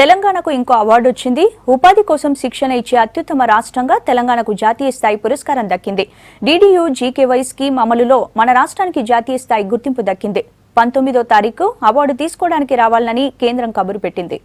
తెలంగాణకు ఇంకో అవార్డు వచ్చింది. ఉపాధి కోసం శిక్షణ ఇచ్చే అత్యుత్తమ రాష్ట్రంగా తెలంగాణకు జాతీయ స్థాయి పురస్కారం దక్కింది. DDU GKY స్కీమ్ అమలులో మన రాష్ట్రానికి జాతీయ స్థాయి గుర్తింపు దక్కింది. 19వ తారీఖు అవార్డు తీసుకోవడానికి రావాలని కేంద్రం కబురు పెట్టింది.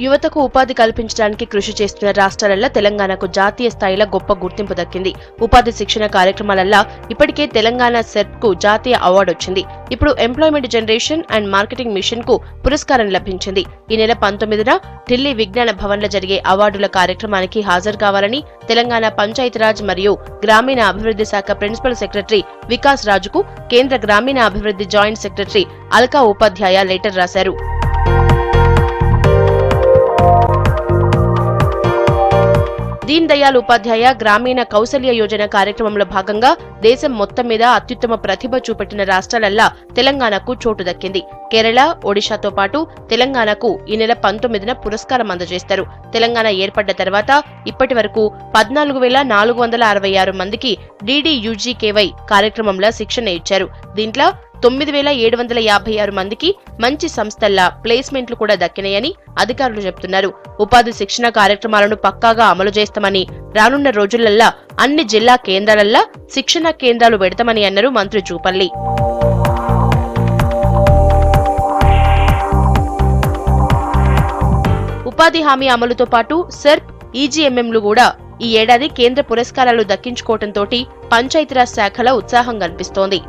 యువతకు ఉపాధి కల్పించడానికి కృషి చేస్తున్న రాష్ట్రాలలో తెలంగాణకు జాతీయ స్థాయిలో గొప్ప గుర్తింపు దక్కింది. ఉపాధి శిక్షణ కార్యక్రమాలలో ఇప్పటికే తెలంగాణ సెర్ప్ కు జాతీయ అవార్డు వచ్చింది. ఇప్పుడు employment generation and marketing machine కు పురస్కారం లభించింది. ఈ నెల 19న ఢిల్లీ విజ్ఞాన భవన్ లో జరిగే అవార్డుల కార్యక్రమానికి హాజరు కావాలని తెలంగాణ పంచాయతీరాజ్ మరియు గ్రామీణ అభివృద్ధి శాఖ ప్రిన్సిపల్ సెక్రటరీ వికాస్ రాజుకు కేంద్ర గ్రామీణ అభివృద్ధి జాయింట్ సెక్రటరీ అల్కా ఉపాధ్యాయ లెటర్ రాశారు. దీన్ దయాళ్ ఉపాధ్యాయ గ్రామీణ కౌశల్య యోజన కార్యక్రమంలో భాగంగా దేశం మొత్తం మీద అత్యుత్తమ ప్రతిభ చూపెట్టిన రాష్ట్రాలల్లా తెలంగాణకు చోటు దక్కింది. కేరళ, ఒడిశాతో పాటు తెలంగాణకు ఈ నెల 19న పురస్కారం అందజేస్తారు. తెలంగాణ ఏర్పడ్డ తర్వాత ఇప్పటి వరకు 14,466 మందికి DDU-GKY కార్యక్రమంలో శిక్షణ ఇచ్చారు. దీంట్లో 9,756 మందికి మంచి సంస్థల్లా ప్లేస్మెంట్లు కూడా దక్కినాయని అధికారులు చెబుతున్నారు. ఉపాధి శిక్షణ కార్యక్రమాలను పక్కాగా అమలు చేస్తామని, రానున్న రోజులల్లా అన్ని జిల్లా కేంద్రాలల్లా శిక్షణ కేంద్రాలు పెడతామని అన్నారు మంత్రి జూపల్లి. ఉపాధి హామీ అమలుతో పాటు సెర్ప్, EGMMలు కూడా ఈ ఏడాది కేంద్ర పురస్కారాలు దక్కించుకోవడంతో పంచాయతీరాజ్ శాఖలో ఉత్సాహం కనిపిస్తోంది.